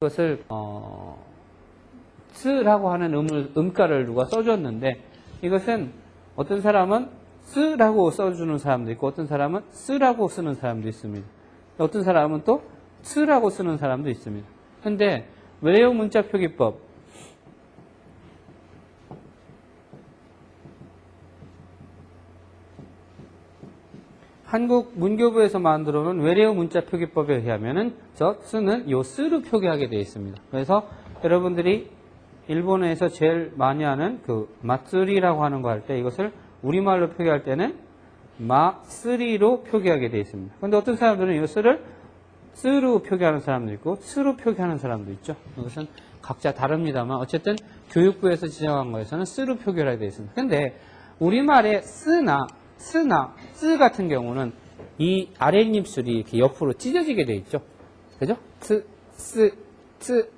이것을 쓰라고 하는 음가를 누가 써줬는데, 이것은 어떤 사람은 쓰라고 써주는 사람도 있고 어떤 사람은 쓰라고 쓰는 사람도 있습니다. 어떤 사람은 또 쓰라고 쓰는 사람도 있습니다. 근데 외래어 문자 표기법, 한국 문교부에서 만들어 놓은 외래어 문자 표기법에 의하면은 저 쓰는 요 쓰로 표기하게 되어 있습니다. 그래서 여러분들이 일본에서 제일 많이 하는 그 마쓰리라고 하는 거 할 때 이것을 우리말로 표기할 때는 마쓰리로 표기하게 되어 있습니다. 그런데 어떤 사람들은 이 쓰를 쓰로 표기하는 사람도 있고 쓰로 표기하는 사람도 있죠. 이것은 각자 다릅니다만 어쨌든 교육부에서 지정한 거에서는 쓰로 표기를 하게 되어 있습니다. 근데 우리말의 쓰나 쓰 같은 경우는 이 아랫입술이 이렇게 옆으로 찢어지게 되어 있죠. 그죠? 스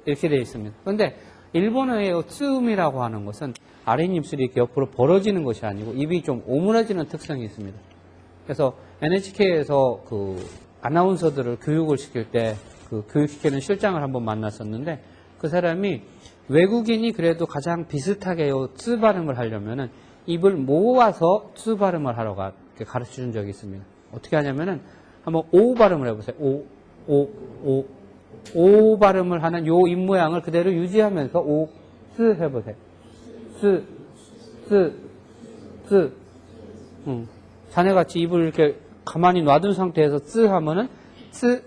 이렇게 되어 있습니다. 그런데 일본어의 츠음이라고 하는 것은 아랫입술이 이렇게 옆으로 벌어지는 것이 아니고 입이 좀 오므라지는 특성이 있습니다. 그래서 NHK에서 그 아나운서들을 교육을 시킬 때 그 교육시키는 실장을 한번 만났었는데 그 사람이 외국인이 그래도 가장 비슷하게 츠 발음을 하려면은 입을 모아서 츠 발음을 하러 가르쳐 준 적이 있습니다. 어떻게 하냐면은 한번 오 발음을 해보세요. 오 발음을 하는 요 입 모양을 그대로 유지하면서 스 해보세요. 스. 자네같이 입을 이렇게 가만히 놔둔 상태에서 스 하면은 스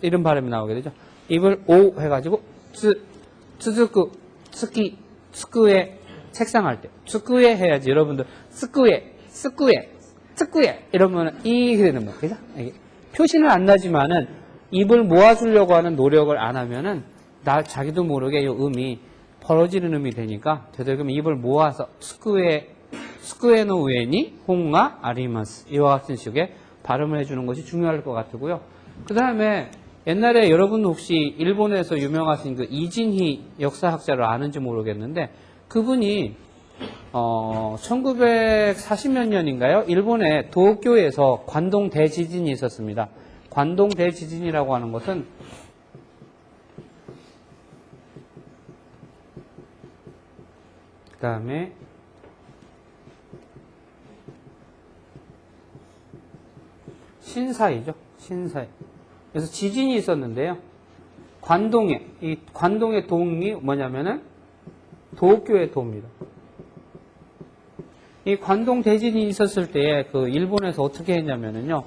이런 발음이 나오게 되죠. 입을 오 해가지고 스즈쿠, 스쿠에 책상할 때 스쿠에 해야지. 여러분들 스쿠에 이러면 이게 되는 거예요. 그죠? 표시는 안 나지만은 입을 모아주려고 하는 노력을 안 하면은 자기도 모르게 이 음이 벌어지는 음이 되니까 되도록이면 입을 모아서 스쿠에노 우에니 홍가 아리마스 이와 같은 식의 발음을 해주는 것이 중요할 것 같고요. 그 다음에 옛날에 여러분 혹시 일본에서 유명하신 그 이진희 역사학자를 아는지 모르겠는데 그분이 1940몇 년인가요? 일본의 도쿄에서 관동 대지진이 있었습니다. 관동 대지진이라고 하는 것은 그 다음에 신사이죠. 신사이. 그래서 지진이 있었는데요. 이 관동의 동이 뭐냐면은 도쿄의 도입니다. 이 관동 대지진이 있었을 때에 그 일본에서 어떻게 했냐면은요.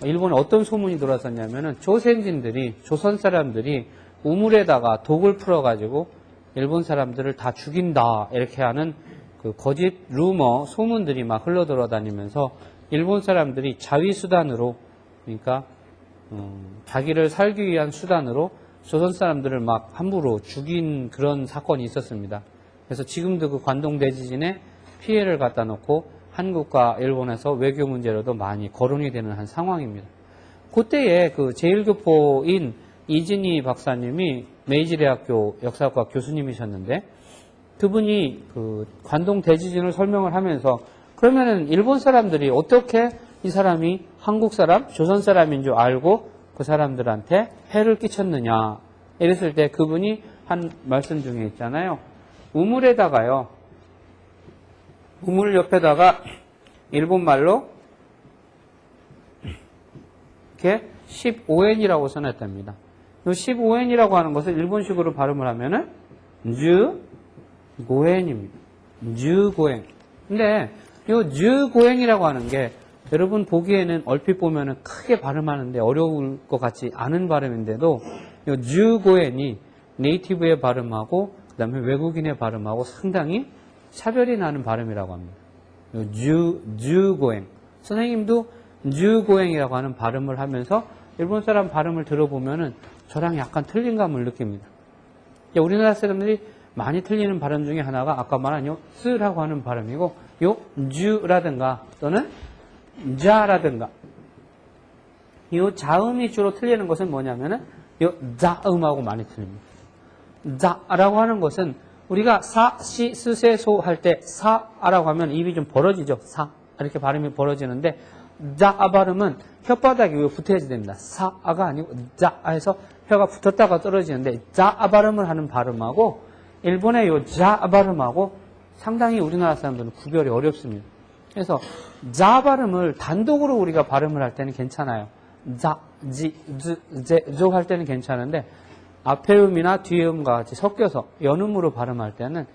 일본에 어떤 소문이 돌았었냐면은 조선 사람들이 우물에다가 독을 풀어가지고 일본 사람들을 다 죽인다 이렇게 하는 그 거짓 루머 소문들이 막 흘러 돌아다니면서 일본 사람들이 자위 수단으로 그러니까 자기를 살기 위한 수단으로 조선 사람들을 막 함부로 죽인 그런 사건이 있었습니다. 그래서 지금도 그 관동 대지진에 피해를 갖다 놓고 한국과 일본에서 외교 문제로도 많이 거론이 되는 한 상황입니다. 그때에 그 제1교포인 이진희 박사님이 메이지대학교 역사학과 교수님이셨는데 그분이 그 관동 대지진을 설명을 하면서 그러면은 일본 사람들이 어떻게 이 사람이 한국 사람, 조선 사람인 줄 알고 그 사람들한테 해를 끼쳤느냐 이랬을 때 그분이 한 말씀 중에 있잖아요. 우물 옆에다가 일본말로 이렇게 15엔이라고 써놨답니다. 이 15엔이라고 하는 것을 일본식으로 발음을 하면은 주고엔입니다. 주고엔. 근데 이 주고엔이라고 하는 게 여러분 보기에는 얼핏 보면은 크게 발음하는데 어려울 것 같지 않은 발음인데도 이 주고엔이 네이티브의 발음하고 그 다음에 외국인의 발음하고 상당히 차별이 나는 발음이라고 합니다. 주고행. 선생님도 주고행이라고 하는 발음을 하면서 일본 사람 발음을 들어보면은 저랑 약간 틀린 감을 느낍니다. 우리나라 사람들이 많이 틀리는 발음 중에 하나가 아까 말한 요 쓰라고 하는 발음이고 요 주라든가 또는 자라든가 요 자음이 주로 틀리는 것은 뭐냐면은 요 자음하고 많이 틀립니다. 자라고 하는 것은 우리가 사, 시, 스, 세, 소 할 때 사라고 하면 입이 좀 벌어지죠. 사 이렇게 발음이 벌어지는데 자 발음은 혓바닥이 왜 붙어야지 됩니다. 사가 아니고 자 해서 혀가 붙었다가 떨어지는데 자 발음을 하는 발음하고 일본의 요 자 발음하고 상당히 우리나라 사람들은 구별이 어렵습니다. 그래서 자 발음을 단독으로 우리가 발음을 할 때는 괜찮아요. 자, 지, 즈, 제, 조 할 때는 괜찮은데 앞에 음이나 뒤에 음과 같이 섞여서 연음으로 발음할 때는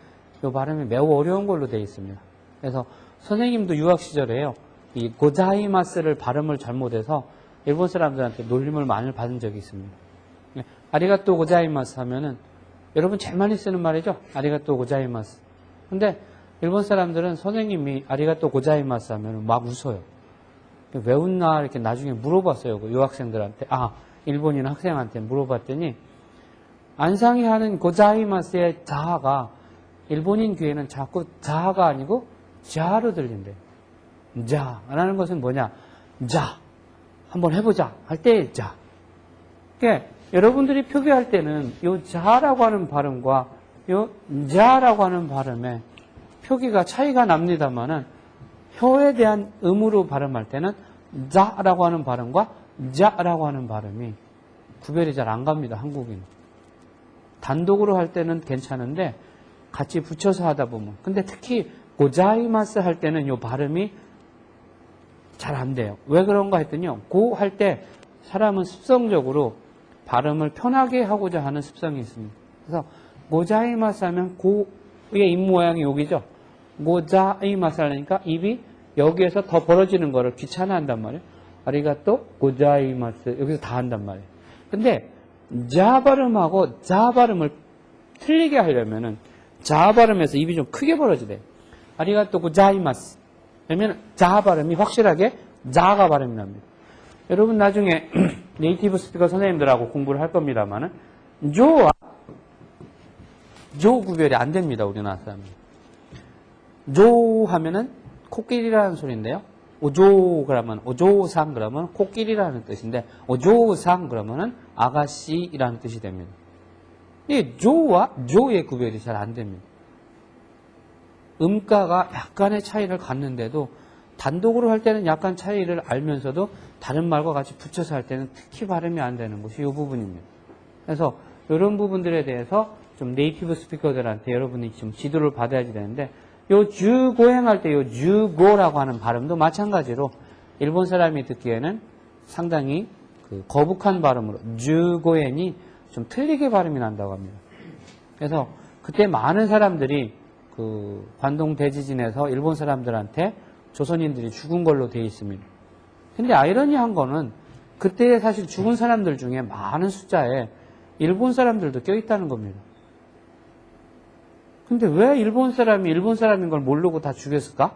이 발음이 매우 어려운 걸로 되어 있습니다. 그래서 선생님도 유학 시절에요. 이 고자이마스를 발음을 잘못해서 일본 사람들한테 놀림을 많이 받은 적이 있습니다. 아리가또 고자이마스 하면은 여러분 제일 많이 쓰는 말이죠. 아리가또 고자이마스. 근데 일본 사람들은 선생님이 아리가또 고자이마스 하면 막 웃어요. 왜 웃나 이렇게 나중에 물어봤어요. 그 유학생들한테. 일본인 학생한테 물어봤더니 안상이 하는 고자이마스의 자아가 일본인 귀에는 자꾸 자아가 아니고 자로 들린대요. 자라는 것은 뭐냐? 자, 한번 해보자 할 때 자. 그러니까 여러분들이 표기할 때는 요 자라고 하는 발음과 요 자라고 하는 발음의 표기가 차이가 납니다만은 혀에 대한 음으로 발음할 때는 자라고 하는 발음과 자라고 하는 발음이 구별이 잘 안 갑니다. 한국인. 단독으로 할 때는 괜찮은데 같이 붙여서 하다 보면. 근데 특히 고자이마스 할 때는 요 발음이 잘 안 돼요. 왜 그런가 했더니요. 고 할 때 사람은 습성적으로 발음을 편하게 하고자 하는 습성이 있습니다. 그래서 고자이마스 하면 고의 입 모양이 여기죠. 고자이마스 하려니까 입이 여기에서 더 벌어지는 거를 귀찮아 한단 말이에요. 아리가또 고자이마스 여기서 다 한단 말이에요. 근데 자 발음하고 자 발음을 틀리게 하려면은 자 발음에서 입이 좀 크게 벌어지대요. 아리가또 고자이마스 그러면 자 발음이 확실하게 자가 발음이 납니다. 여러분 나중에 네이티브 스피커 선생님들하고 공부를 할 겁니다만은 조와 조 구별이 안 됩니다. 우리나라 사람은. 조 하면은 코끼리라는 소리인데요. 오조 그러면 오조상 그러면 코끼리라는 뜻인데 오조상 그러면은 아가씨라는 뜻이 됩니다. 이 조와 조의 구별이 잘 안 됩니다. 음가가 약간의 차이를 갖는데도 단독으로 할 때는 약간 차이를 알면서도 다른 말과 같이 붙여서 할 때는 특히 발음이 안 되는 것이 이 부분입니다. 그래서 이런 부분들에 대해서 좀 네이티브 스피커들한테 여러분이 지금 지도를 받아야지 되는데 요 주고행할 때 요 주고라고 하는 발음도 마찬가지로 일본 사람이 듣기에는 상당히 그 거북한 발음으로 주고행이 좀 틀리게 발음이 난다고 합니다. 그래서 그때 많은 사람들이 그 관동 대지진에서 일본 사람들한테 조선인들이 죽은 걸로 되어 있습니다. 근데 아이러니한 거는 그때 사실 죽은 사람들 중에 많은 숫자에 일본 사람들도 껴있다는 겁니다. 근데 왜 일본 사람이 일본 사람인 걸 모르고 다 죽였을까?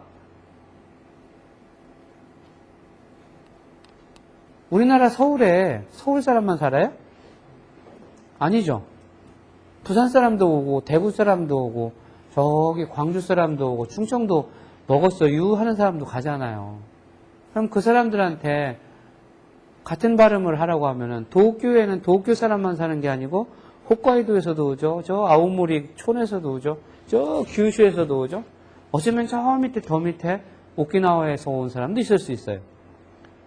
우리나라 서울에 서울 사람만 살아요? 아니죠. 부산 사람도 오고 대구 사람도 오고 저기 광주 사람도 오고 충청도 먹었어 유 하는 사람도 가잖아요. 그럼 그 사람들한테 같은 발음을 하라고 하면은 도쿄에는 도쿄 사람만 사는 게 아니고 홋카이도에서도 오죠. 저 아오모리 촌에서도 오죠. 저 규슈에서도 오죠. 어쩌면 저 밑에 더 밑에 오키나와에서 온 사람도 있을 수 있어요.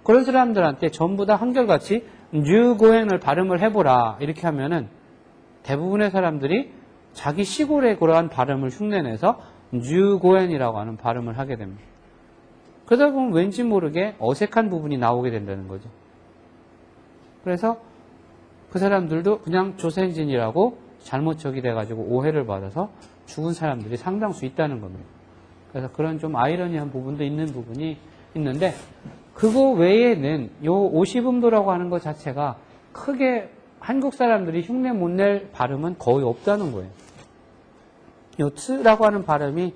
그런 사람들한테 전부 다 한결같이 뉴고행을 발음을 해보라 이렇게 하면은 대부분의 사람들이 자기 시골의 그러한 발음을 흉내내서 뉴고행이라고 하는 발음을 하게 됩니다. 그러다 보면 왠지 모르게 어색한 부분이 나오게 된다는 거죠. 그래서 그 사람들도 그냥 조센진이라고 잘못 적이 돼가지고 오해를 받아서 죽은 사람들이 상당수 있다는 겁니다. 그래서 그런 좀 아이러니한 부분도 있는 부분이 있는데 그거 외에는 요 50음도라고 하는 것 자체가 크게 한국 사람들이 흉내 못 낼 발음은 거의 없다는 거예요. 요 트라고 하는 발음이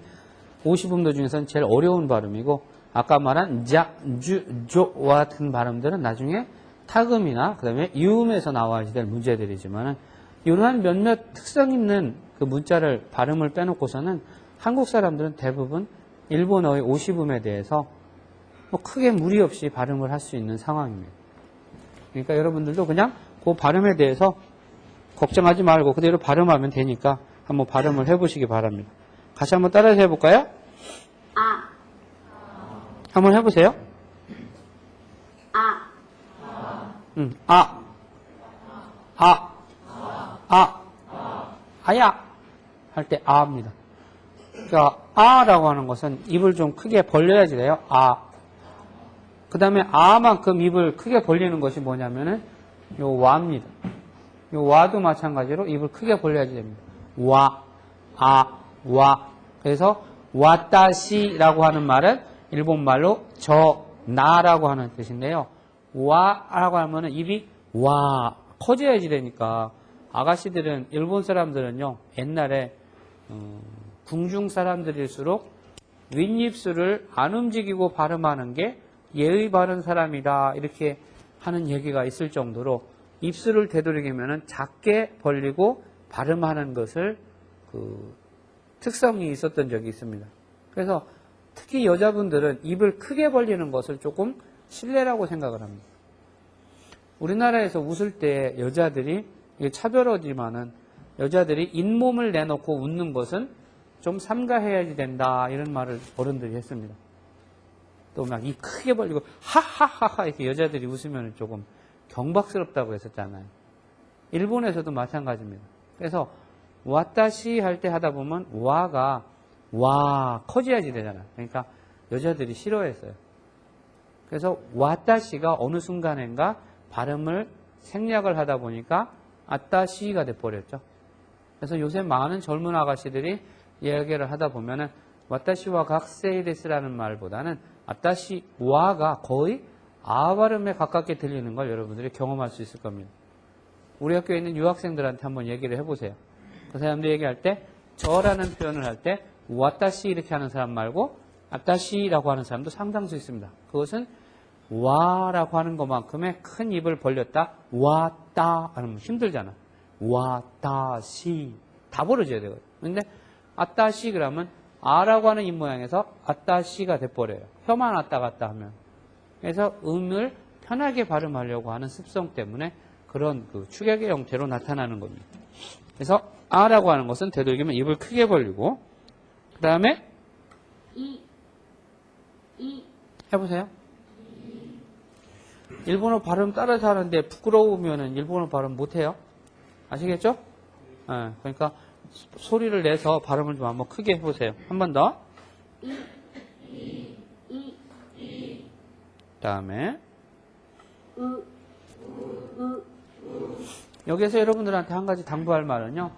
50음도 중에서는 제일 어려운 발음이고 아까 말한 자, 주, 조와 같은 발음들은 나중에 타음이나 그 다음에 이음에서 나와야 될 문제들이지만은 이러한 몇몇 특성 있는 그 문자를 발음을 빼놓고서는 한국 사람들은 대부분 일본어의 50음에 대해서 뭐 크게 무리 없이 발음을 할 수 있는 상황입니다. 그러니까 여러분들도 그냥 그 발음에 대해서 걱정하지 말고 그대로 발음하면 되니까 한번 발음을 해보시기 바랍니다. 같이 한번 따라서 해볼까요? 한번 해보세요. 아야 할 때 아입니다. 그러니까 아라고 하는 것은 입을 좀 크게 벌려야지 돼요. 그 다음에 아만큼 입을 크게 벌리는 것이 뭐냐면은 요 와입니다. 요 와도 마찬가지로 입을 크게 벌려야지 됩니다. 와. 그래서 와타시라고 하는 말은 일본말로 나라고 하는 뜻인데요. 와라고 하면은 입이 와 커져야지 되니까 아가씨들은 일본 사람들은요 옛날에 궁중 사람들일수록 윗입술을 안 움직이고 발음하는 게 예의 바른 사람이다 이렇게 하는 얘기가 있을 정도로 입술을 되도록이면 작게 벌리고 발음하는 것을 특성이 있었던 적이 있습니다. 그래서 특히 여자분들은 입을 크게 벌리는 것을 조금 실례라고 생각을 합니다. 우리나라에서 웃을 때 여자들이 이게 차별어지만은 여자들이 잇몸을 내놓고 웃는 것은 좀 삼가해야지 된다 이런 말을 어른들이 했습니다. 또 막 입 크게 벌리고 하하하하 이렇게 여자들이 웃으면 조금 경박스럽다고 했었잖아요. 일본에서도 마찬가지입니다. 그래서 와타시 할 때 하다 보면 와가 와 커져야지 되잖아요. 그러니까 여자들이 싫어했어요. 그래서 와타시가 어느 순간인가 발음을 생략을 하다 보니까 아따시가 돼버렸죠. 그래서 요새 많은 젊은 아가씨들이 이야기를 하다 보면은 와타시와 각세이데스라는 말보다는 아따시 와가 거의 아 발음에 가깝게 들리는 걸 여러분들이 경험할 수 있을 겁니다. 우리 학교에 있는 유학생들한테 한번 얘기를 해보세요. 그 사람들 얘기할 때 저라는 표현을 할 때 와타시 이렇게 하는 사람 말고 아따시라고 하는 사람도 상당수 있습니다. 그것은 와라고 하는 것만큼의 큰 입을 벌렸다 와따 하면 힘들잖아. 와타시 다 벌어져야 되거든요. 근데 아따시 그러면 아라고 하는 입 모양에서 아따시가 돼버려요. 혀만 왔다 갔다 하면. 그래서 음을 편하게 발음하려고 하는 습성 때문에 그런 축약의 형태로 나타나는 겁니다. 그래서 아라고 하는 것은 되도록이면 입을 크게 벌리고 그 다음에 해보세요. 일본어 발음 따라서 하는데 부끄러우면은 일본어 발음 못해요. 아시겠죠? 그러니까 소리를 내서 발음을 좀 한번 크게 해보세요. 한 번 더. 다음에 여기에서 여러분들한테 한 가지 당부할 말은요.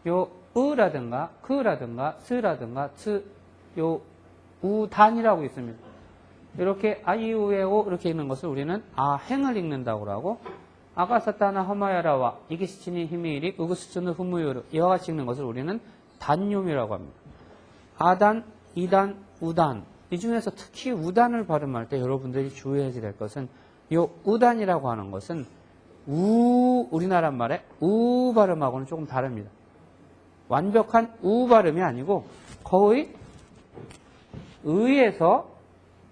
요 으라든가 그라든가 스라든가 츠 요 우단이라고 있습니다. 이렇게 아이우에오 이렇게 읽는 것을 우리는 아행을 읽는다고 하고 아가사타나 하마야라와 이기시치니 히미이리 우구스츠누 후무요르 이와 같이 읽는 것을 우리는 단요미라고 합니다. 아단, 이단, 우단 이 중에서 특히 우단을 발음할 때 여러분들이 주의해야 될 것은 이 우단이라고 하는 것은 우리나라 말에 우 발음하고는 조금 다릅니다. 완벽한 우 발음이 아니고 거의 의에서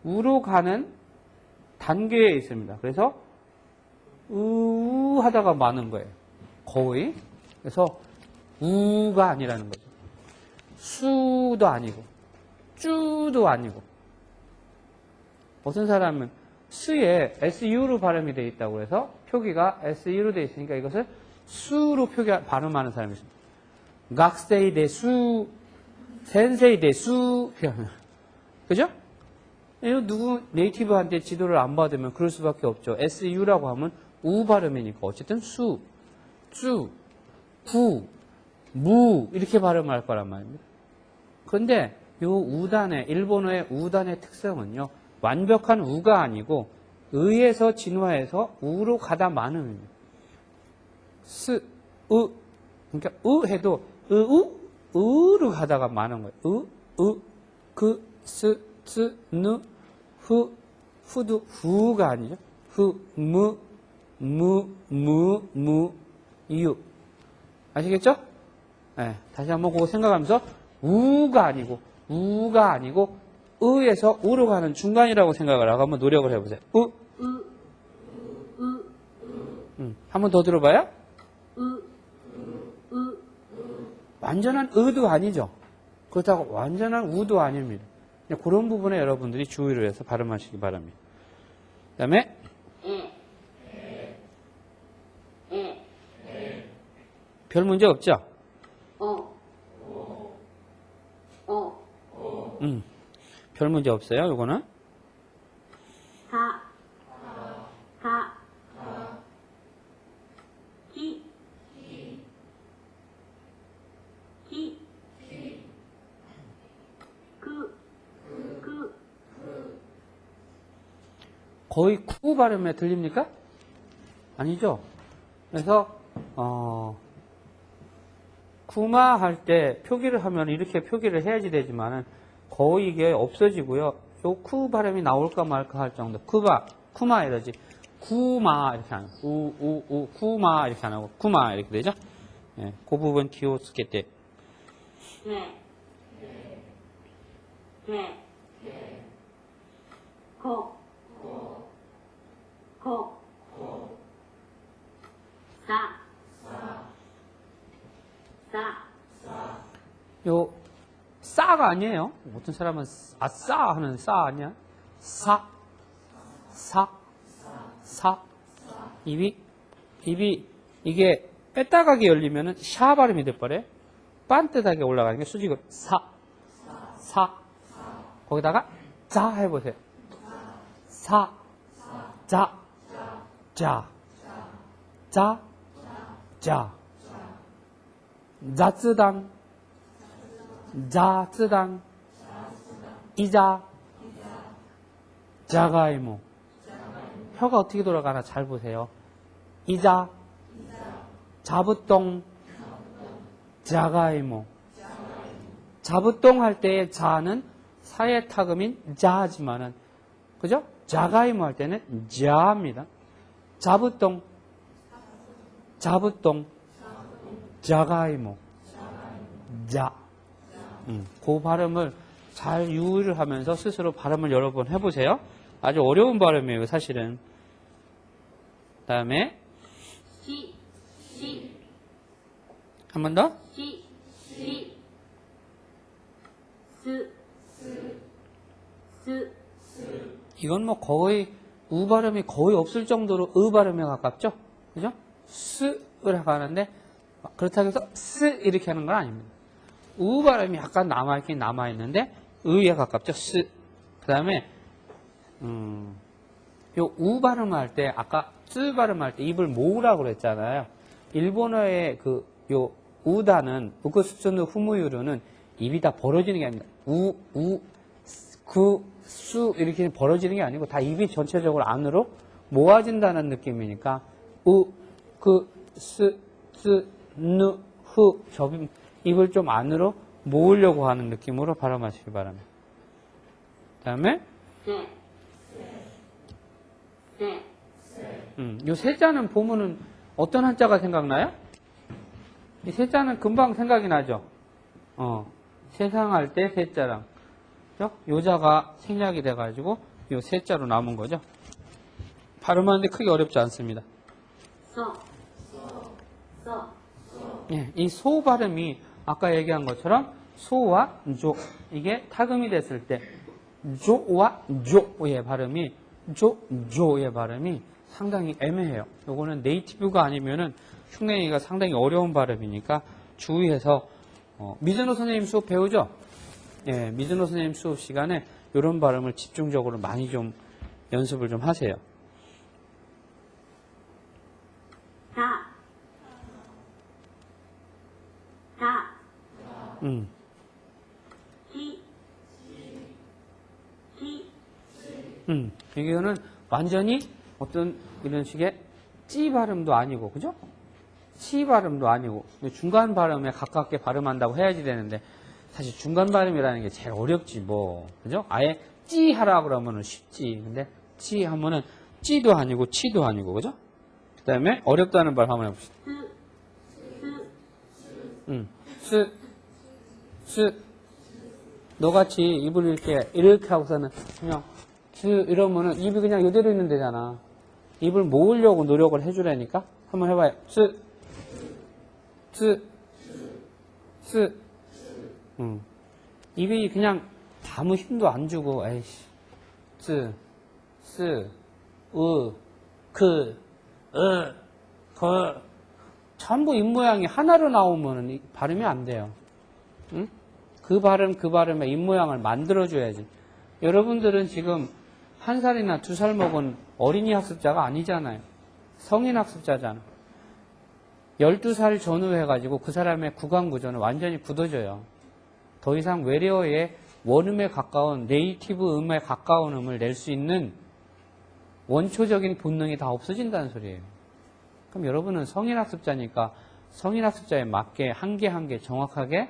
우로 가는 단계에 있습니다. 그래서 하다가 마는 거예요. 거의. 그래서 우가 아니라는 거죠. 수도 아니고 쭈도 아니고 어떤 사람은 수에 SU로 발음이 되어 있다고 해서 표기가 SU로 되어 있으니까 이것을 수로 발음하는 사람이 있습니다. 각세이 대수, 센세이 대수 그죠? 누구 네이티브한테 지도를 안 받으면 그럴 수밖에 없죠. SU라고 하면 우 발음이니까 어쨌든 수, 쭈, 부, 무 이렇게 발음할 거란 말입니다. 그런데 이 우단의 일본어의 우단의 특성은요. 완벽한 우가 아니고 의에서 진화해서 우로 가다 마는 의입니다. 스, 으 그러니까 으 해도 으로 가다가 마는 거예요. 그, 스, 스, 누, 후도 후가 아니죠. 무, 유. 아시겠죠? 네, 다시 한번 그거 생각하면서 우가 아니고 의에서 우로 가는 중간이라고 생각을 하고 한번 노력을 해보세요. 한번 더 들어봐요. 완전한 의도 아니죠. 그렇다고 완전한 우도 아닙니다. 그런 부분에 여러분들이 주의를 해서 발음하시기 바랍니다. 그 다음에 별 문제 없죠? 별 문제 없어요, 요거는. 거의 쿠 발음에 들립니까? 아니죠? 그래서 쿠마 할 때 표기를 하면 이렇게 표기를 해야지 되지만은 거의 이게 없어지고요. 요 쿠 발음이 나올까 말까 할 정도. 쿠마 이러지. 쿠마 이렇게 하는. 쿠마 이렇게 안 하고 쿠마 이렇게 되죠? 예, 그 부분 기호스케 때. 요 싸가 아니에요. 어떤 사람은 아싸 하는 싸 아니야? 사 입이 이게 빼따가게 열리면은 샤 발음이 돼버려요. 반듯하게 올라가는 게 수직으로 사 거기다가 자 해보세요. 자 자쯔당 이자 자가이모. 혀가 어떻게 돌아가나 잘 보세요. 이자 자부똥 자가이모. 자부똥 할 때의 자는 사의 타금인 자지만은 그죠? 자가이모 할 때는 자입니다. 자부똥 자가이모 자. 그 발음을 잘 유의를 하면서 스스로 발음을 여러 번 해보세요. 아주 어려운 발음이에요, 사실은. 다음에 한 번 더. 이건 뭐 거의 우 발음이 거의 없을 정도로 으 발음에 가깝죠? 그죠? 스를 하는데 그렇다고 해서 스 이렇게 하는 건 아닙니다. 우 발음이 약간 남아있긴 남아있는데 의에 가깝죠. 스. 그 다음에 요 우 발음할 때 아까 쓰 발음할 때 입을 모으라고 그랬잖아요. 일본어의 요 우다는 우크스츠누 후무유르는 입이 다 벌어지는 게 아닙니다. 수 이렇게 벌어지는 게 아니고 다 입이 전체적으로 안으로 모아진다는 느낌이니까 입을 좀 안으로 모으려고 하는 느낌으로 발음하시기 바랍니다. 그 다음에 요 세자는 보면은 어떤 한자가 생각나요? 이 세자는 금방 생각이 나죠? 세상할 때 세자랑 요자가 생략이 돼가지고 요 세자로 남은 거죠. 발음하는데 크게 어렵지 않습니다. 예, 이 소 발음이 아까 얘기한 것처럼 소와 조 이게 타금이 됐을 때 조와 조의 발음이 조의 발음이 상당히 애매해요. 요거는 네이티브가 아니면은 흉내내기가 상당히 어려운 발음이니까 주의해서 미즈노 선생님 수업 배우죠? 예, 미즈노 선생님 수업 시간에 이런 발음을 집중적으로 많이 좀 연습을 좀 하세요. 이거는 완전히 어떤 이런 식의 찌 발음도 아니고, 그죠? 치 발음도 아니고, 중간 발음에 가깝게 발음한다고 해야지 되는데, 사실 중간 발음이라는 게 제일 어렵지, 뭐. 그죠? 아예 찌 하라 그러면은 쉽지. 근데 찌 하면은 찌도 아니고, 치도 아니고, 그죠? 그 다음에 어렵다는 발 한번 해봅시다. 너같이 입을 이렇게 하고서는 그냥 이러면은 입이 그냥 이대로 있는 데잖아. 입을 모으려고 노력을 해주라니까. 한번 해봐요. 입이 그냥 아무 힘도 안 주고, 에이씨. 전부 입모양이 하나로 나오면 발음이 안 돼요. 응? 그 발음에 입모양을 만들어줘야지. 여러분들은 지금 1살이나 2살 먹은 어린이 학습자가 아니잖아요. 성인 학습자잖아. 12살 전후 해가지고 그 사람의 구강 구조는 완전히 굳어져요. 더 이상 외래어의 원음에 가까운 네이티브 음에 가까운 음을 낼 수 있는 원초적인 본능이 다 없어진다는 소리예요. 그럼 여러분은 성인 학습자니까 성인 학습자에 맞게 한 개 한 개 정확하게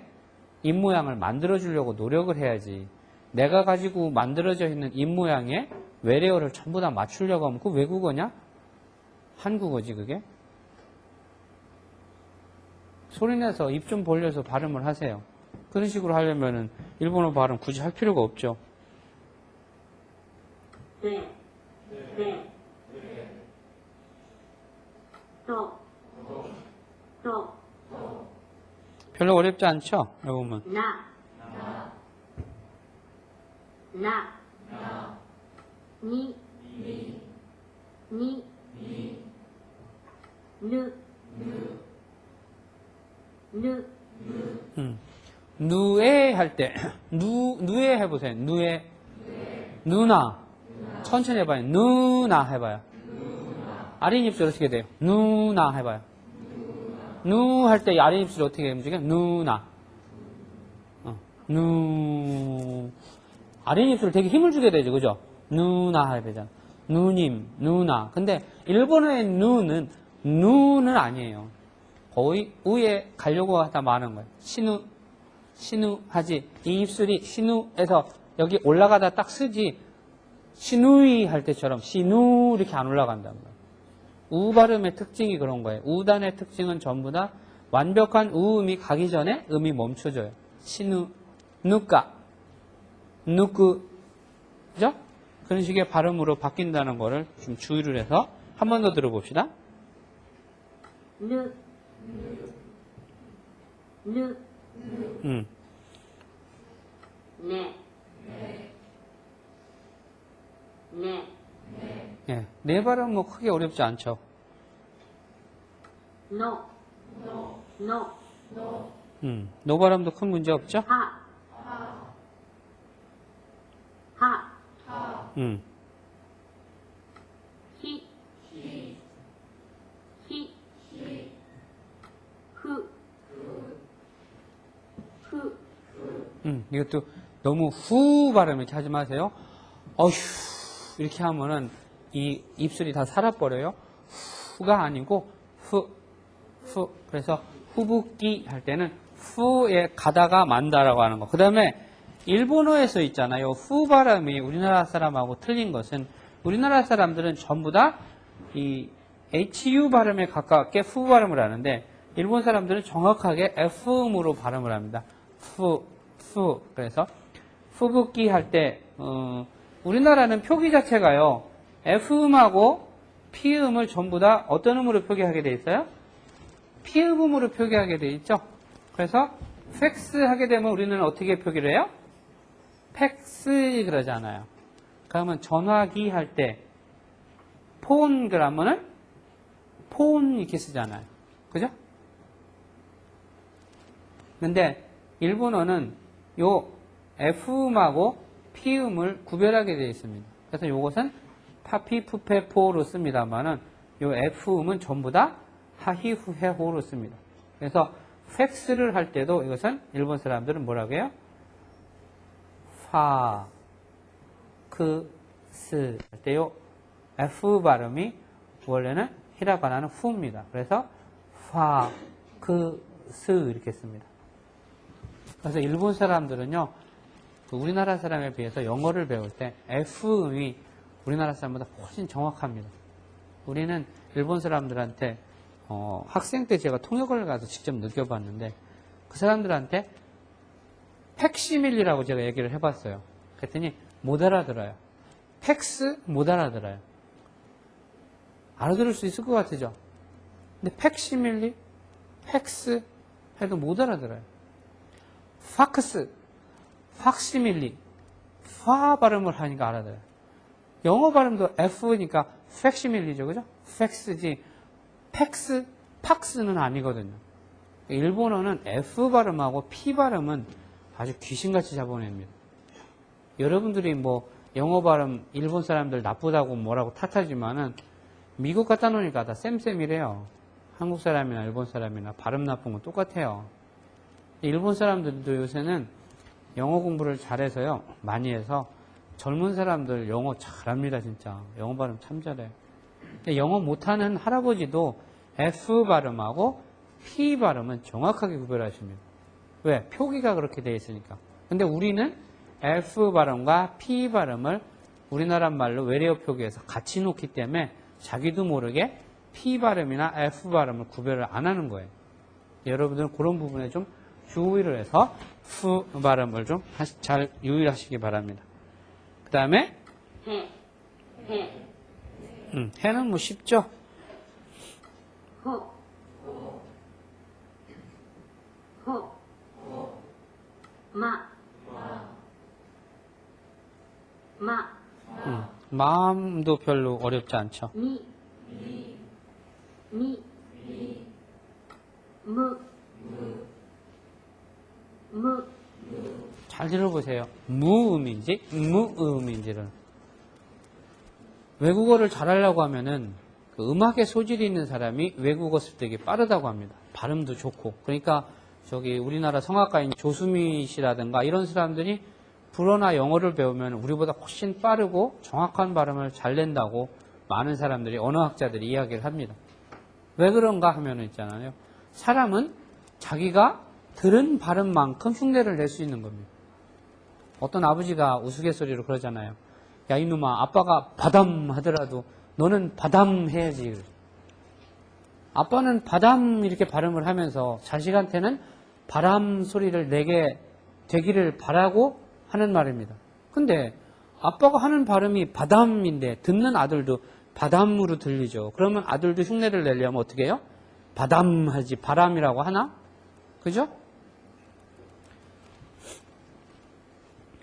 입모양을 만들어주려고 노력을 해야지. 내가 가지고 만들어져 있는 입모양에 외래어를 전부 다 맞추려고 하면 그거 외국어냐? 한국어지 그게? 소리내서 입 좀 벌려서 발음을 하세요. 그런 식으로 하려면은 일본어 발음 굳이 할 필요가 없죠. 별로 어렵지 않죠? 여보면. 누에 할 때, 누에 해보세요. 누에. 누나. 천천히 해봐요. 누나 해봐요. 아랫 입술 어떻게 돼요? 누나 해봐요. 누 할 때 아랫 입술 어떻게 움직여? 누나. 아랫 입술 되게 힘을 주게 되죠. 그죠? 누나 해야 되잖아. 누님, 누나. 근데 일본어의 누는 아니에요. 거의 우에 가려고 하다 마는 거예요. 신우 하지. 이 입술이 신우에서 여기 올라가다 딱 쓰지. 신우이 할 때처럼 신우 이렇게 안 올라간단 말이에요. 우 발음의 특징이 그런 거예요. 우단의 특징은 전부 다 완벽한 우음이 가기 전에 음이 멈춰져요. 신우, 누까, 누쿠, 그죠? 그런 식의 발음으로 바뀐다는 거를 좀 주의를 해서 한 번 더 들어봅시다. 네. 네. 네 발음 뭐 크게 어렵지 않죠. 노 발음도 큰 문제 없죠? 이것도 너무 후 발음 이렇게 하지 마세요. 어휴 이렇게 하면은 이 입술이 다 살아버려요. 후가 아니고 후. 그래서 후붓기 할 때는 후에 가다가 만다라고 하는 거. 그 다음에 일본어에서 있잖아요. 후 발음이 우리나라 사람하고 틀린 것은 우리나라 사람들은 전부 다 이 HU 발음에 가깝게 후 발음을 하는데 일본 사람들은 정확하게 F음으로 발음을 합니다. 후. 그래서 후붓기 할 때 우리나라는 표기 자체가요. F음하고 P음을 전부 다 어떤 음으로 표기하게 돼 있어요? P음으로 표기하게 돼 있죠. 그래서 팩스 하게 되면 우리는 어떻게 표기를 해요? 팩스 그러잖아요. 그러면 전화기 할 때 폰 그러면은 폰 이렇게 쓰잖아요. 그죠? 근데 일본어는 요 F음하고 P음을 구별하게 되어 있습니다. 그래서 요것은 파피, 푸페, 포로 씁니다만은 요 F음은 전부 다 하히, 후해, 호로 씁니다. 그래서 팩스를 할 때도 이것은 일본 사람들은 뭐라고 해요? 파, 크, 스 할 때요 F 발음이 원래는 히라가나는 후입니다. 그래서 파, 크, 스 이렇게 씁니다. 그래서 일본 사람들은요 우리나라 사람에 비해서 영어를 배울 때 F음이 우리나라 사람보다 훨씬 정확합니다. 우리는 일본 사람들한테 학생 때 제가 통역을 가서 직접 느껴봤는데 그 사람들한테 팩시밀리라고 제가 얘기를 해봤어요. 그랬더니 못 알아들어요. 팩스 못 알아들어요. 알아들을 수 있을 것 같으죠? 근데 팩시밀리, 팩스 해도 못 알아들어요. 팍스, 팍시밀리, 파 발음을 하니까 알아들어요. 영어 발음도 F니까 팩시밀리죠, 그죠? 팩스지. 팩스, 팍스는 아니거든요. 일본어는 F 발음하고 P 발음은 아주 귀신같이 잡아냅니다. 여러분들이 뭐 영어 발음 일본 사람들 나쁘다고 뭐라고 탓하지만은 미국 갖다 놓으니까 다 쌤쌤이래요. 한국 사람이나 일본 사람이나 발음 나쁜 건 똑같아요. 일본 사람들도 요새는 영어 공부를 잘해서요. 많이 해서 젊은 사람들 영어 잘합니다. 진짜 영어 발음 참 잘해요. 영어 못하는 할아버지도 F 발음하고 P 발음은 정확하게 구별하십니다. 왜? 표기가 그렇게 되어 있으니까. 근데 우리는 F 발음과 P 발음을 우리나라 말로 외래어 표기에서 같이 놓기 때문에 자기도 모르게 P 발음이나 F 발음을 구별을 안 하는 거예요. 여러분들은 그런 부분에 좀 주의를 해서 F 발음을 좀 잘 유의하시기 바랍니다. 그 다음에 해는 뭐 쉽죠? 마음도 별로 어렵지 않죠. 잘 들어보세요. 무음인지 무음인지를. 외국어를 잘하려고 하면은 그 음악에 소질이 있는 사람이 외국어 습득이 빠르다고 합니다. 발음도 좋고. 그러니까 저기 우리나라 성악가인 조수미 씨라든가 이런 사람들이 불어나 영어를 배우면 우리보다 훨씬 빠르고 정확한 발음을 잘 낸다고 많은 사람들이 언어학자들이 이야기를 합니다. 왜 그런가 하면 있잖아요. 사람은 자기가 들은 발음만큼 흉내를 낼 수 있는 겁니다. 어떤 아버지가 우스갯소리로 그러잖아요. 야 이놈아, 아빠가 바담 하더라도 너는 바담 해야지. 아빠는 바담 이렇게 발음을 하면서 자식한테는 바람 소리를 내게 되기를 바라고 하는 말입니다. 근데 아빠가 하는 발음이 바담인데 듣는 아들도 바담으로 들리죠. 그러면 아들도 흉내를 내려면 어떻게 해요? 바담 하지 바람이라고 하나? 그죠?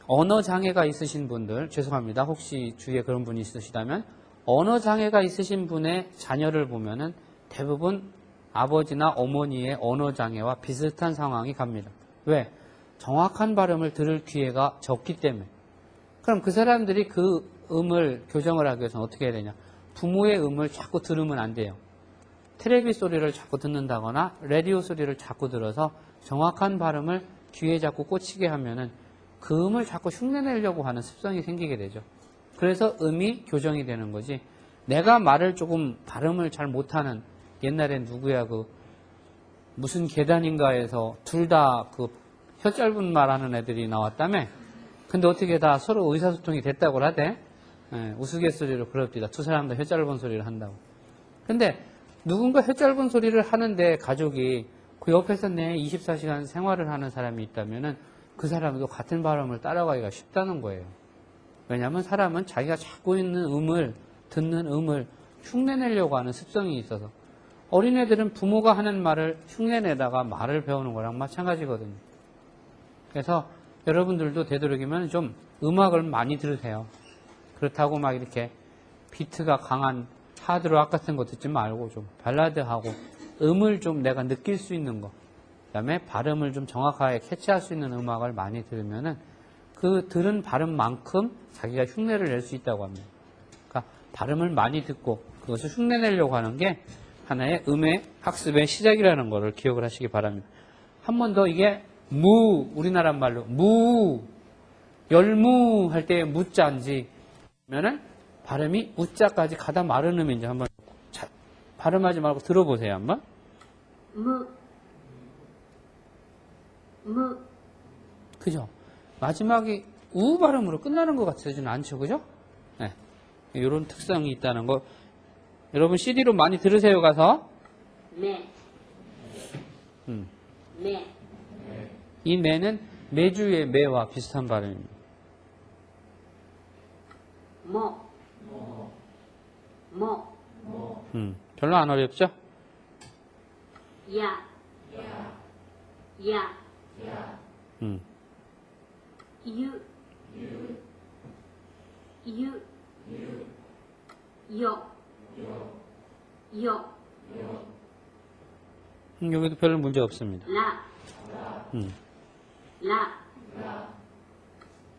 언어 장애가 있으신 분들, 죄송합니다. 혹시 주위에 그런 분이 있으시다면 언어 장애가 있으신 분의 자녀를 보면은 대부분 아버지나 어머니의 언어 장애와 비슷한 상황이 갑니다. 왜? 정확한 발음을 들을 기회가 적기 때문에. 그럼 그 사람들이 그 음을 교정을 하기 위해서는 어떻게 해야 되냐? 부모의 음을 자꾸 들으면 안 돼요. 텔레비 소리를 자꾸 듣는다거나 라디오 소리를 자꾸 들어서 정확한 발음을 귀에 자꾸 꽂히게 하면은 그 음을 자꾸 흉내내려고 하는 습성이 생기게 되죠. 그래서 음이 교정이 되는 거지. 내가 말을 조금 발음을 잘 못하는, 옛날엔 누구야 그 무슨 계단인가에서 둘 다 그 혀 짧은 말하는 애들이 나왔다며. 근데 어떻게 다 서로 의사소통이 됐다고 하대. 우스갯소리로 그럽디다. 두 사람 다 혀 짧은 소리를 한다고. 근데 누군가 혀 짧은 소리를 하는데 가족이 그 옆에서 내 24시간 생활을 하는 사람이 있다면은 그 사람도 같은 발음을 따라가기가 쉽다는 거예요. 왜냐하면 사람은 자기가 찾고 있는 음을, 듣는 음을 흉내내려고 하는 습성이 있어서. 어린애들은 부모가 하는 말을 흉내내다가 말을 배우는 거랑 마찬가지거든요. 그래서 여러분들도 되도록이면 좀 음악을 많이 들으세요. 그렇다고 막 이렇게 비트가 강한 하드락 같은 거 듣지 말고 좀 발라드하고 음을 좀 내가 느낄 수 있는 거, 그 다음에 발음을 좀 정확하게 캐치할 수 있는 음악을 많이 들으면은 그 들은 발음만큼 자기가 흉내를 낼 수 있다고 합니다. 그러니까 발음을 많이 듣고 그것을 흉내내려고 하는 게 하나의 음의 학습의 시작이라는 것을 기억을 하시기 바랍니다. 한 번 더 이게 우리나라 말로 열무 할 때 무자인지 면은 발음이 우자까지 가다 마른 음인지 한번 발음하지 말고 들어보세요. 한번. 그죠? 마지막이 우 발음으로 끝나는 것 같지는 않죠, 그죠? 네. 이런 특성이 있다는 거. 여러분 CD로 많이 들으세요, 가서. 네. 네. 이 매는 매주의 매와 비슷한 발음입니다. 별로 안 어렵죠? 야. 유. 요. 여기도 별로 문제 없습니다. 라, 음. 라,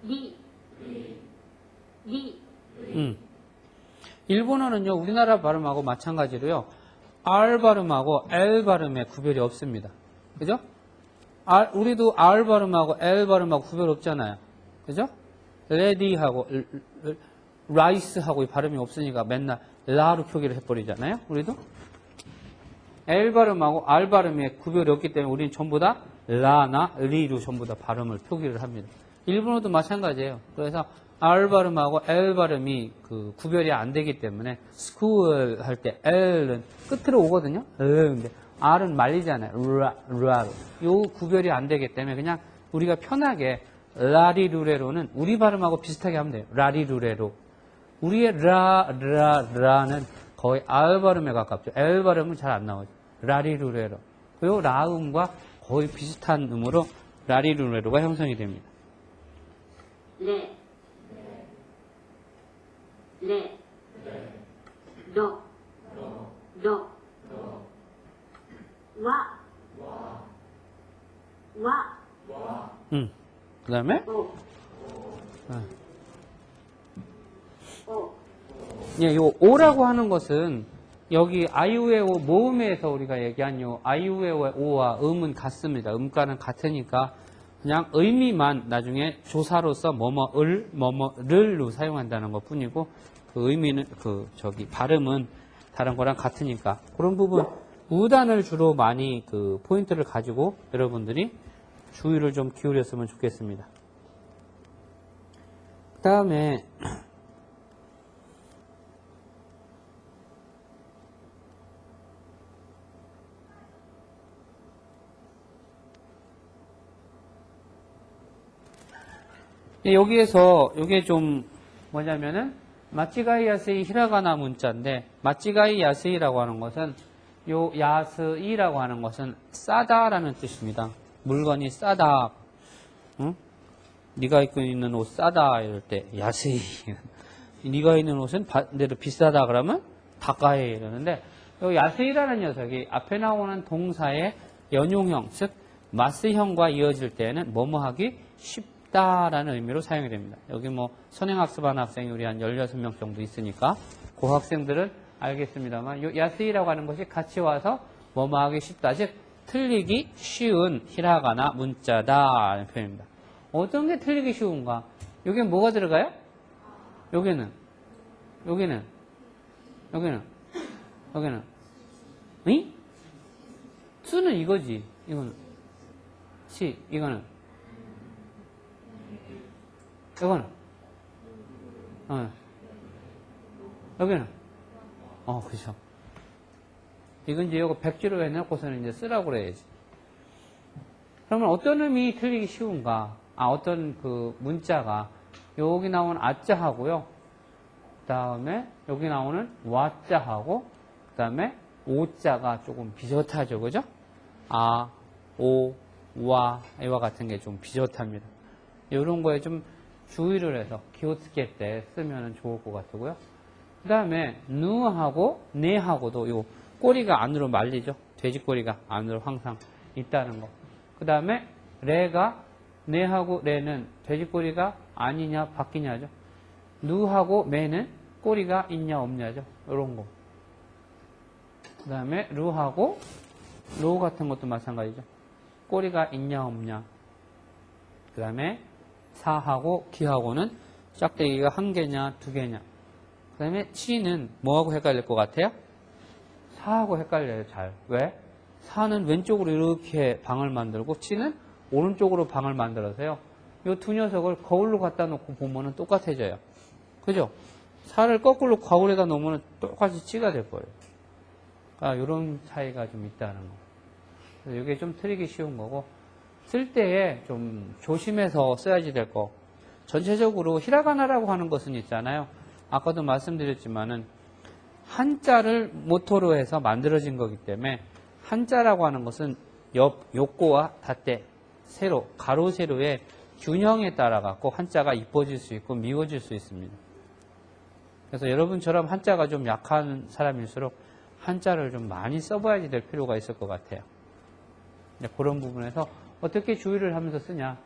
리, 리, 일본어는요, 우리나라 발음하고 마찬가지로요, R 발음하고 L 발음에 구별이 없습니다. 그죠? 우리도 R 발음하고 L 발음하고 구별 없잖아요. 그죠? 레디하고 라이스하고 발음이 없으니까 맨날 라로 표기를 해버리잖아요. 우리도. L 발음하고 R 발음에 구별이 없기 때문에 우리는 전부 다 라나 리로 전부 다 발음을 표기를 합니다. 일본어도 마찬가지예요. 그래서 R 발음하고 L 발음이 그 구별이 안 되기 때문에 school 할 때 L은 끝으로 오거든요. 근데 R은 말리잖아요. 라로. 요 구별이 안 되기 때문에 그냥 우리가 편하게 라리루레로는 우리 발음하고 비슷하게 하면 돼요. 라리루레로. 우리의 라는 거의 R 발음에 가깝죠. L 발음은 잘 안 나오죠. 라리루레로. 요 라음과 거의 비슷한 음으로 라리루레로가 형성이 됩니다. 레, 레, 로, 로, 와, 와, 그 다음에 오, 오, 예, 요 오라고 하는 것은 여기 아이우에오 모음에서 우리가 얘기한 요 아이우에오의 오와 음은 같습니다. 음가는 같으니까 그냥 의미만 나중에 조사로서 뭐뭐를로 사용한다는 것 뿐이고 그 의미는 발음은 다른 거랑 같으니까 그런 부분 우단을 주로 많이 그 포인트를 가지고 여러분들이 주의를 좀 기울였으면 좋겠습니다. 그 다음에 여기에서 이게 좀 뭐냐면은 마찌가이 야스이 히라가나 문자인데 마찌가이 야스이라고 하는 것은 요 야스이라고 하는 것은 싸다라는 뜻입니다. 물건이 싸다. 응? 네가 입고 있는 옷 싸다 이럴 때 야스이. 네가 입는 옷은 반대로 비싸다 그러면 다가이 이러는데 요 야스이라는 녀석이 앞에 나오는 동사의 연용형 즉 마스형과 이어질 때는 뭐뭐 하기 쉽다라는 의미로 사용이 됩니다. 여기 뭐 선행학습한 학생이 우리 한 16명 정도 있으니까 그 학생들은 알겠습니다만 요 야스이라고 하는 것이 같이 와서 뭐뭐 하기 쉽다 즉 틀리기 쉬운 히라가나 문자다라는 표현입니다. 어떤 게 틀리기 쉬운가? 여기에 뭐가 들어가요? 여기는 응? 수는 이거지. 이거는 이거는 여기는 그렇죠. 이건 이제 이거 백지로 해놓고서는 이제 쓰라고 그래야지. 그러면 어떤 의미 틀리기 쉬운가? 어떤 그 문자가 여기 나오는 아자하고요. 그 다음에 여기 나오는 와자하고 그 다음에 오자가 조금 비슷하죠, 그죠? 오, 와 이와 같은 게 좀 비슷합니다. 이런 거에 좀 주의를 해서 기호스케 때 쓰면 좋을 것 같고요. 그 다음에 누하고 네하고도 요 꼬리가 안으로 말리죠. 돼지 꼬리가 안으로 항상 있다는 거. 그 다음에 레가 네하고 레는 돼지 꼬리가 아니냐 바뀌냐죠. 누하고 매는 꼬리가 있냐 없냐죠. 이런 거. 그 다음에 루하고 로 같은 것도 마찬가지죠. 꼬리가 있냐 없냐. 그 다음에 사하고 기하고는 짝대기가 한 개냐 두 개냐. 그 다음에 치는 뭐하고 헷갈릴 것 같아요? 사하고 헷갈려요. 잘. 왜? 사는 왼쪽으로 이렇게 방을 만들고 치는 오른쪽으로 방을 만들어서요. 이 두 녀석을 거울로 갖다 놓고 보면은 똑같아져요. 그죠? 사를 거꾸로 거울에다 놓으면 똑같이 치가 될 거예요. 그러니까 이런 차이가 좀 있다는 거. 그래서 이게 좀 틀리기 쉬운 거고 쓸 때에 좀 조심해서 써야지 될 거. 전체적으로 히라가나라고 하는 것은 있잖아요. 아까도 말씀드렸지만은 한자를 모토로 해서 만들어진 거기 때문에 한자라고 하는 것은 요꼬와 닷대, 세로, 가로, 세로의 균형에 따라 갖고 한자가 이뻐질 수 있고 미워질 수 있습니다. 그래서 여러분처럼 한자가 좀 약한 사람일수록 한자를 좀 많이 써봐야지 될 필요가 있을 것 같아요. 그런 부분에서 어떻게 주의를 하면서 쓰냐.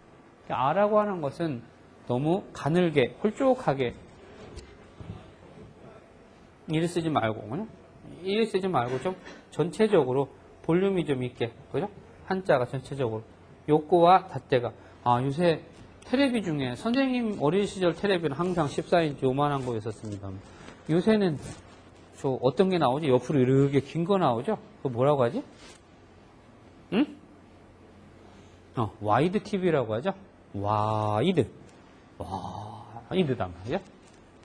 아라고 하는 것은 너무 가늘게, 홀쭉하게 이를 쓰지 말고, 그죠? 이를 쓰지 말고 좀 전체적으로 볼륨이 좀 있게, 그죠? 한자가 전체적으로. 요거와 닷대가. 요새 테레비 중에 선생님 어린 시절 테레비는 항상 14인치 요만한 거 있었습니다. 요새는 저 어떤 게 나오지? 옆으로 이렇게 긴 거 나오죠? 그거 뭐라고 하지? 응? 와이드 TV라고 하죠? 와이드단 말이야.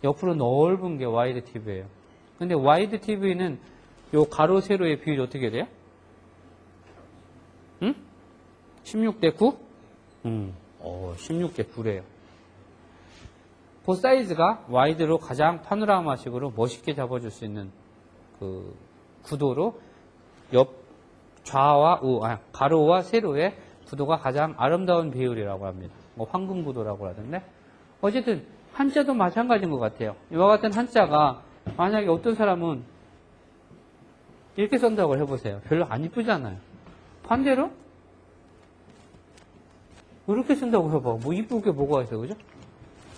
옆으로 넓은 게 와이드 TV예요. 근데 와이드 TV는 요 가로 세로의 비율이 어떻게 돼요? 응? 16대 9? 16대 9래요. 그 사이즈가 와이드로 가장 파노라마식으로 멋있게 잡아줄 수 있는 그 구도로 좌와 가로와 세로의 구도가 가장 아름다운 비율이라고 합니다. 황금 구도라고 하던데. 어쨌든 한자도 마찬가지인 것 같아요. 이와 같은 한자가 만약에 어떤 사람은 이렇게 쓴다고 해보세요. 별로 안 이쁘잖아요. 반대로 이렇게 쓴다고 해봐. 뭐 이쁘게 뭐가 있어, 그죠?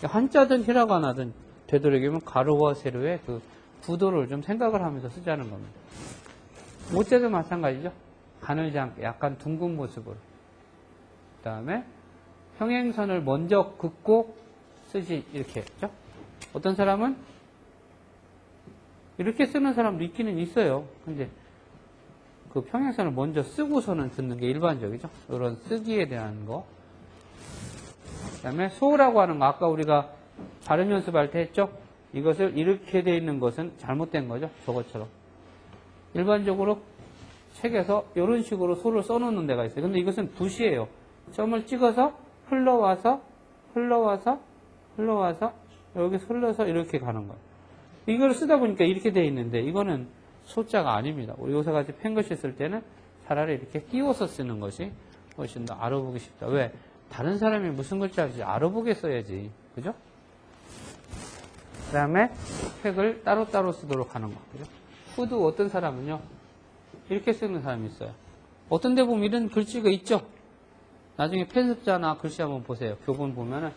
한자든 히라가나든 되도록이면 가로와 세로의 그 구도를 좀 생각을 하면서 쓰자는 겁니다. 모자도 마찬가지죠. 가늘지 않게 약간 둥근 모습으로. 그 다음에 평행선을 먼저 긋고 쓰지 이렇게 했죠. 어떤 사람은 이렇게 쓰는 사람도 있기는 있어요. 근데 그 평행선을 먼저 쓰고서는 듣는 게 일반적이죠. 이런 쓰기에 대한 거. 그 다음에 소라고 하는 거 아까 우리가 발음 연습할 때 했죠. 이것을 이렇게 돼 있는 것은 잘못된 거죠. 저것처럼. 일반적으로 책에서 이런 식으로 소를 써놓는 데가 있어요. 근데 이것은 붓이에요. 점을 찍어서 흘러와서 여기서 흘러서 이렇게 가는 거예요. 이걸 쓰다 보니까 이렇게 돼 있는데 이거는 소자가 아닙니다. 우리 요새같이 펜글씨 쓸 때는 차라리 이렇게 띄워서 쓰는 것이 훨씬 더 알아보기 쉽다. 왜? 다른 사람이 무슨 글자인지 알아보게 써야지. 그죠? 그 다음에 획을 따로따로 쓰도록 하는 거. 그죠? 후도 어떤 사람은요, 이렇게 쓰는 사람이 있어요. 어떤 데 보면 이런 글씨가 있죠? 나중에 편습자나 글씨 한번 보세요. 교본 보면은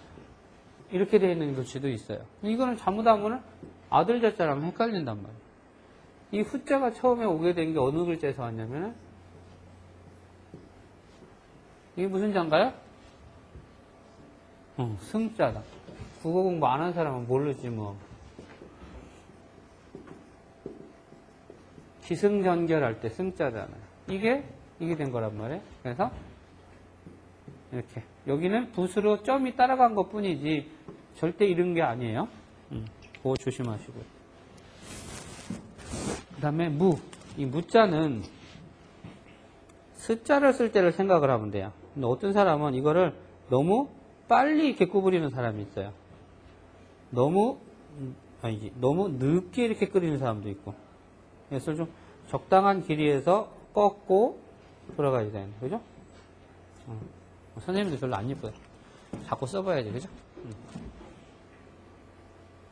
이렇게 되어 있는 글씨도 있어요. 이거는 잘못하면은 아들 자자랑 헷갈린단 말이에요. 이 후자가 처음에 오게 된 게 어느 글자에서 왔냐면은 이게 무슨 자인가요? 승자다. 국어 공부 안 한 사람은 모르지 뭐. 기승전결할 때 승자잖아요. 이게 된 거란 말이에요. 그래서 이렇게 여기는 붓으로 점이 따라간 것 뿐이지 절대 이런 게 아니에요. 그거 조심하시고요. 그 다음에 이 무자는 스자를 쓸 때를 생각을 하면 돼요. 근데 어떤 사람은 이거를 너무 빨리 이렇게 구부리는 사람이 있어요. 너무 늦게 이렇게 끓이는 사람도 있고. 그래서 좀 적당한 길이에서 꺾고 돌아가야 되는, 그죠? 선생님도 별로 안 예뻐요. 자꾸 써봐야지, 그죠?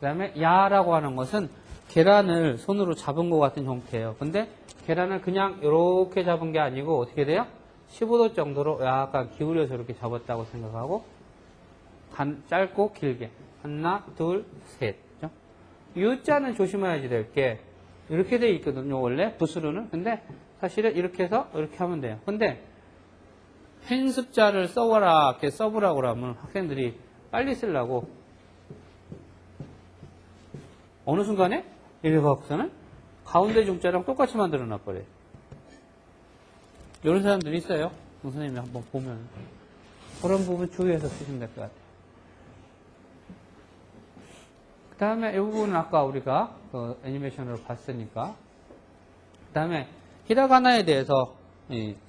그 다음에 야라고 하는 것은 계란을 손으로 잡은 것 같은 형태예요. 근데 계란을 그냥 이렇게 잡은 게 아니고 어떻게 돼요? 15도 정도로 약간 기울여서 이렇게 잡았다고 생각하고 짧고 길게 하나, 둘, 셋. 이 자는 조심해야지 될 게 이렇게 돼 있거든요. 원래 붓으로는. 근데 사실은 이렇게 해서 이렇게 하면 돼요. 근데 편습자를 써보라, 이렇게 써보라고 그러면 학생들이 빨리 쓰려고 어느 순간에 이렇게 갖고서는 가운데 중자랑 똑같이 만들어 놔버려요. 이런 사람들이 있어요. 선생님이 한번 보면 그런 부분 주의해서 쓰시면 될 것 같아요. 그 다음에 이 부분은 아까 우리가 그 애니메이션으로 봤으니까. 그 다음에 히라가나에 대해서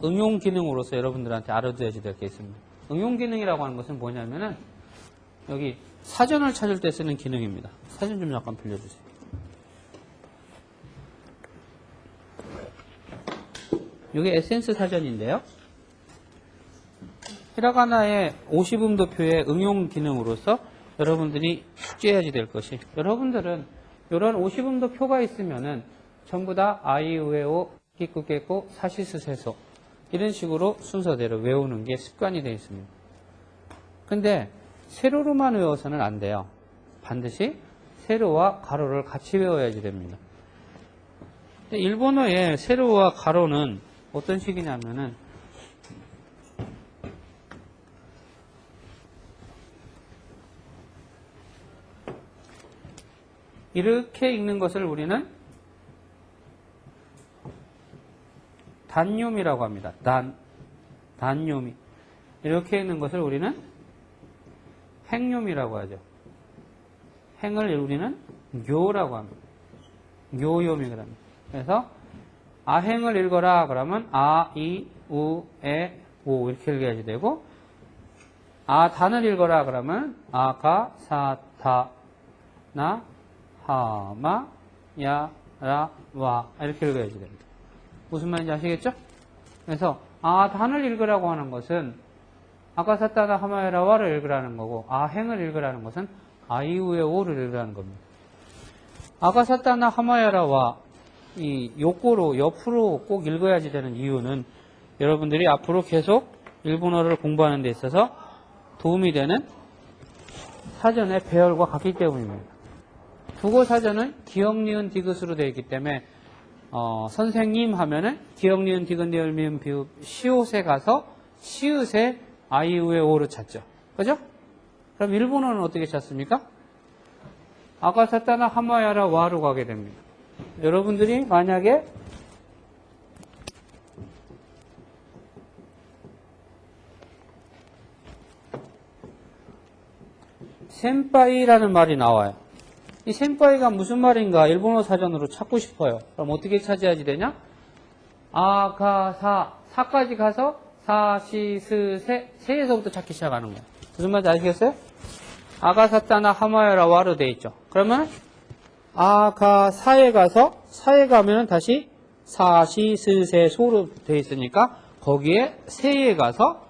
응용 기능으로서 여러분들한테 알아둬야지 될 게 있습니다. 응용 기능이라고 하는 것은 뭐냐면은 여기 사전을 찾을 때 쓰는 기능입니다. 사전 좀 잠깐 빌려주세요. 이게 에센스 사전인데요. 히라가나의 50음도표의 응용 기능으로서 여러분들이 숙지해야지 될 것이, 여러분들은 이런 50음도표가 있으면은 전부 다 아이우에오, 기쿠게코, 사시스세소 이런 식으로 순서대로 외우는 게 습관이 되어 있습니다. 근데 세로로만 외워서는 안 돼요. 반드시 세로와 가로를 같이 외워야지 됩니다. 근데 일본어의 세로와 가로는 어떤 식이냐면은 이렇게 읽는 것을 우리는 단요미라고 합니다. 단요미. 이렇게 읽는 것을 우리는 행요미라고 하죠. 행을 우리는 묘라고 합니다. 묘요미라고 합니다. 그래서 아행을 읽어라 그러면 아, 이, 우, 에, 오 이렇게 읽어야지 되고 아단을 읽어라 그러면 아가, 사, 다, 나, 하, 마, 야, 라, 와 이렇게 읽어야지 됩니다. 무슨 말인지 아시겠죠? 그래서 아단을 읽으라고 하는 것은 아가사타나 하마에라와를 읽으라는 거고 아행을 읽으라는 것은 아이우의 오를 읽으라는 겁니다. 아가사타나 하마야라와 이 요꼬로 옆으로 꼭 읽어야지 되는 이유는 여러분들이 앞으로 계속 일본어를 공부하는 데 있어서 도움이 되는 사전의 배열과 같기 때문입니다. 국어 사전은 기역, 니은, 디귿으로 되어 있기 때문에 선생님 하면은 기역, 니은, 디귿, 리을, 미음, 비읍, 시옷에 가서 시읒에 아이우의 오를 찾죠. 그죠? 그럼 일본어는 어떻게 찾습니까? 아가사타나 하마야라 와로 가게 됩니다. 여러분들이 만약에 센파이라는 말이 나와요. 이 센파이가 무슨 말인가 일본어 사전으로 찾고 싶어요. 그럼 어떻게 찾아야지 되냐? 아가사 사까지 가서 사시스 세에서부터 찾기 시작하는 거예요. 무슨 말인지 아시겠어요? 아가사타나 하마야라 와로 돼 있죠. 그러면 아가사에 가서 사에 가면은 다시 사시스세 소로 돼 있으니까 거기에 세에 가서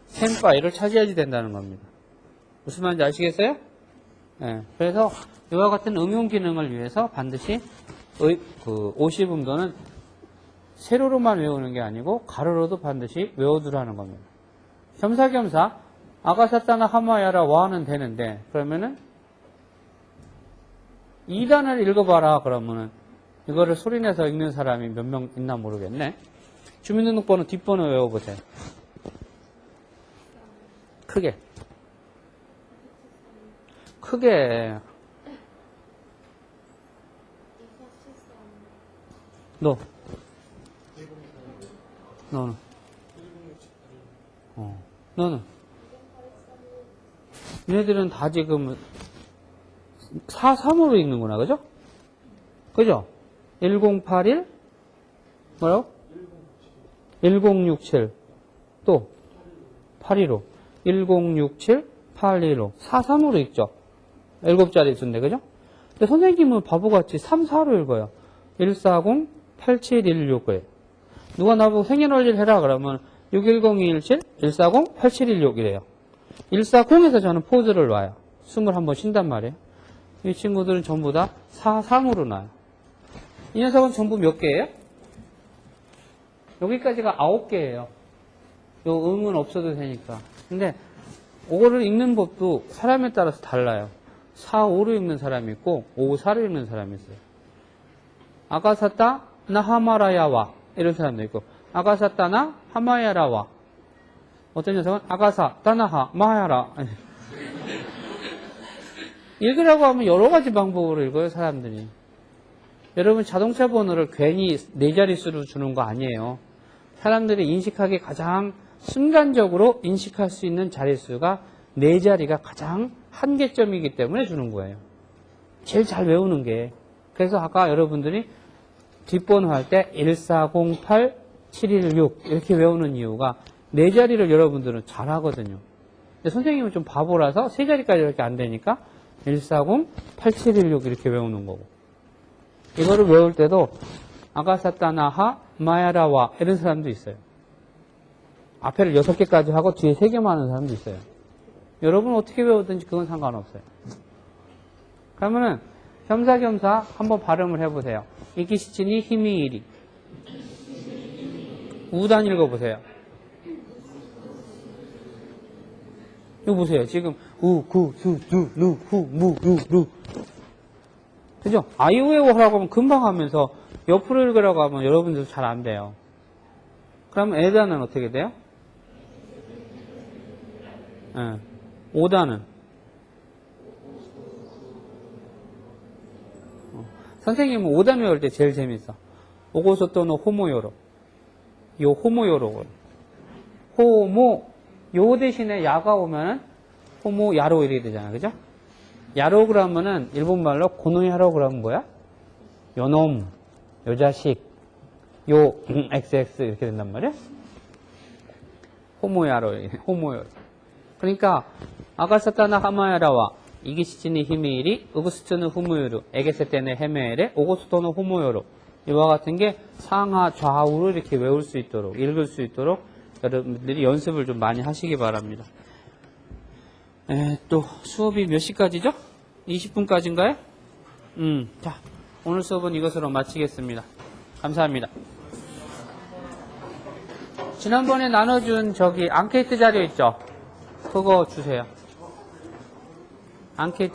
센파이를 찾아야지 된다는 겁니다. 무슨 말인지 아시겠어요? 네, 그래서 이와 같은 응용 기능을 위해서 반드시 오시분도는 세로로만 외우는 게 아니고 가로로도 반드시 외워두라는 겁니다. 겸사겸사 아가사타나 하마야라 와는 되는데 그러면은 2단을 읽어봐라 그러면은 이거를 소리내서 읽는 사람이 몇 명 있나 모르겠네. 주민등록번호 뒷번호 외워보세요. 크게 너는 얘네들은 다 지금 43으로 읽는구나. 그죠? 그죠? 1081 뭐라고? 1067 또 815 1067 815 43으로 읽죠. 7자리 수인데 그죠? 근데 선생님은 바보같이 3, 4로 읽어요. 140 8716 거예요. 누가 나보고 생년월일 해라 그러면 610217 140 8716 이래요. 140에서 저는 포즈를 놔요. 21번 쉰단 말이에요. 이 친구들은 전부 다 43으로 놔요. 이 녀석은 전부 몇 개예요? 여기까지가 9개예요. 요 응은 없어도 되니까. 근데 이거를 읽는 법도 사람에 따라서 달라요. 4, 5로 읽는 사람이 있고 5, 4로 읽는 사람이 있어요. 아가사타 나하마라야와 이런 사람도 있고 아가사타나 하마야라와 어떤 녀석은 아가사 따나하 마야라 읽으라고 하면 여러 가지 방법으로 읽어요. 사람들이. 여러분 자동차 번호를 괜히 4자릿수로 주는 거 아니에요. 사람들이 인식하기 가장 순간적으로 인식할 수 있는 자릿수가 4자리가 가장 한계점이기 때문에 주는 거예요. 제일 잘 외우는 게. 그래서 아까 여러분들이 뒷번호 할 때 1408 716 이렇게 외우는 이유가 4자리를 여러분들은 잘 하거든요. 근데 선생님은 좀 바보라서 3자리까지 이렇게 안 되니까 140 8716 이렇게 외우는 거고. 이거를 외울 때도 아가사타나하 마야라와 이런 사람도 있어요. 앞에를 6개까지 하고 뒤에 3개만 하는 사람도 있어요. 여러분 어떻게 외우든지 그건 상관없어요. 그러면은 겸사겸사 한번 발음을 해보세요. 이키시치니 히미이리. 우단 읽어보세요. 이거 보세요. 지금 우, 구, 수, 두, 루, 후, 무, 유, 루. 그죠? 아이오에오 하라고 하면 금방 하면서 옆으로 읽으라고 하면 여러분들도 잘 안 돼요. 그럼 에다는 어떻게 돼요? 5단은? 선생님은 5단 외울 때 제일 재밌어. 오고소 또는 호모요로. 요 호모요로. 호모, 요 대신에 야가 오면은 호모 야로 이렇게 되잖아. 그죠? 야로 그러면은 일본말로 고노야로 그러면 뭐야? 요놈, 요 자식, 요 XX 이렇게 된단 말이야? 호모야로, 호모요로. 그러니까 아가사타나 하마야라와 이기시치니 히메일이 우구스츠는 후무요로 에게세테네 헤메엘에 오고스토는 호모요로 이와 같은 게 상하 좌우로 이렇게 외울 수 있도록 읽을 수 있도록 여러분들이 연습을 좀 많이 하시기 바랍니다. 또 수업이 몇 시까지죠? 20분까지인가요? 자, 오늘 수업은 이것으로 마치겠습니다. 감사합니다. 지난번에 나눠준 저기 앙케이트 자료 있죠? 그거 주세요. 앙케이트